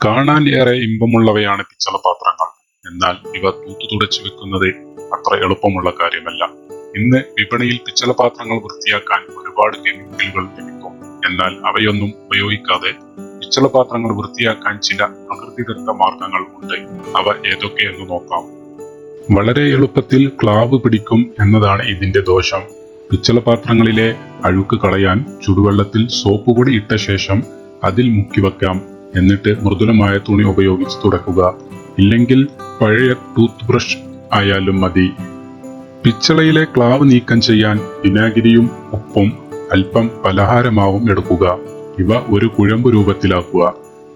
കാണാൻ ഏറെ ഇമ്പമുള്ളവയാണ് പിച്ചള പാത്രങ്ങൾ. എന്നാൽ ഇവ തൂത്തുതുടച്ചു വെക്കുന്നത് അത്ര എളുപ്പമുള്ള കാര്യമല്ല. ഇന്ന് വിപണിയിൽ പിച്ചള പാത്രങ്ങൾ വൃത്തിയാക്കാൻ ഒരുപാട് കെമിക്കലുകൾ ലഭിക്കും. എന്നാൽ അവയൊന്നും ഉപയോഗിക്കാതെ പിച്ചള പാത്രങ്ങൾ വൃത്തിയാക്കാൻ ചില പ്രകൃതിദത്ത മാർഗങ്ങൾ ഉണ്ട്. അവ ഏതൊക്കെയെന്ന് നോക്കാം. വളരെ എളുപ്പത്തിൽ ക്ലാവ് പിടിക്കും എന്നതാണ് ഇതിന്റെ ദോഷം. പിച്ചള പാത്രങ്ങളിലെ അഴുക്ക് കളയാൻ ചുടുവെള്ളത്തിൽ സോപ്പ് പൊടി ഇട്ട ശേഷം അതിൽ മുക്കി വെക്കാം. എന്നിട്ട് മൃദുലമായ തുണി ഉപയോഗിച്ച് തുടക്കുക. ഇല്ലെങ്കിൽ പഴയ ടൂത്ത് ബ്രഷ് ആയാലും മതി. പിച്ചളയിലെ ക്ലാവ് നീക്കം ചെയ്യാൻ വിനാഗിരിയും ഉപ്പും അല്പം പലഹാരമാവും എടുക്കുക. ഇവ ഒരു കുഴമ്പ് രൂപത്തിലാക്കുക.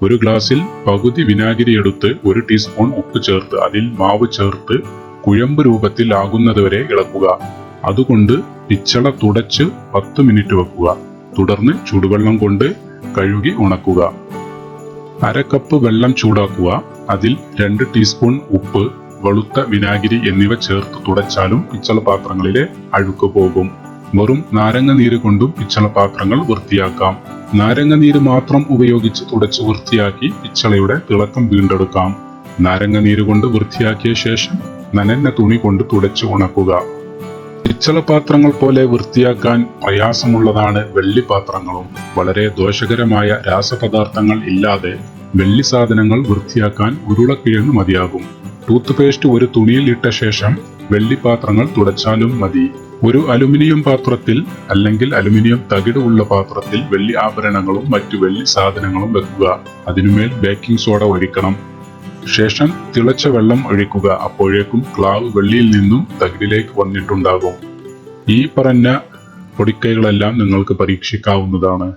ഒരു ഗ്ലാസ്സിൽ പകുതി വിനാഗിരി എടുത്ത് 1 ടീസ്പൂൺ ഉപ്പ് ചേർത്ത് അതിൽ മാവ് ചേർത്ത് കുഴമ്പ് രൂപത്തിൽ ആകുന്നതുവരെ ഇളക്കുക. അതുകൊണ്ട് പിച്ചള തുടച്ച് 10 മിനിറ്റ് വെക്കുക. തുടർന്ന് ചൂടുവെള്ളം കൊണ്ട് കഴുകി ഉണക്കുക. 1/2 കപ്പ് വെള്ളം ചൂടാക്കുക. അതിൽ 2 ടീസ്പൂൺ ഉപ്പ്, വെളുത്ത വിനാഗിരി എന്നിവ ചേർത്ത് തുടച്ചാലും പിച്ചള പാത്രങ്ങളിലെ അഴുക്ക് പോകും. വെറും നാരങ്ങ നീര് കൊണ്ടും പിച്ചള പാത്രങ്ങൾ വൃത്തിയാക്കാം. നാരങ്ങ നീര് മാത്രം ഉപയോഗിച്ച് തുടച്ച് വൃത്തിയാക്കി പിച്ചളയുടെ തിളക്കം വീണ്ടെടുക്കാം. നാരങ്ങ നീര് കൊണ്ട് വൃത്തിയാക്കിയ ശേഷം നനഞ്ഞ തുണി കൊണ്ട് തുടച്ച് ഉണക്കുക. പിച്ചള പാത്രങ്ങൾ പോലെ വൃത്തിയാക്കാൻ പ്രയാസമുള്ളതാണ് വെള്ളി പാത്രങ്ങളും. വളരെ ദോഷകരമായ രാസപദാർത്ഥങ്ങൾ ഇല്ലാതെ വെള്ളി സാധനങ്ങൾ വൃത്തിയാക്കാൻ ഉരുളക്കിഴങ്ങ് മതിയാകും. ടൂത്ത് പേസ്റ്റ് ഒരു തുണിയിൽ ഇട്ട ശേഷം വെള്ളി പാത്രങ്ങൾ തുടച്ചാലും മതി. ഒരു അലുമിനിയം പാത്രത്തിൽ അല്ലെങ്കിൽ അലുമിനിയം തകിട് ഉള്ള പാത്രത്തിൽ വെള്ളി ആഭരണങ്ങളും മറ്റു വെള്ളി സാധനങ്ങളും വെക്കുക. അതിനുമേൽ ബേക്കിംഗ് സോഡ ഒഴിക്കണം. ശേഷം തിളച്ച വെള്ളം ഒഴിക്കുക. അപ്പോഴേക്കും ക്ലാവ് വെള്ളിയിൽ നിന്നും തകിടിലേക്ക് വന്നിട്ടുണ്ടാകും. ഈ പറഞ്ഞ പൊടിക്കൈകളെല്ലാം നിങ്ങൾക്ക് പരീക്ഷിക്കാവുന്നതാണ്.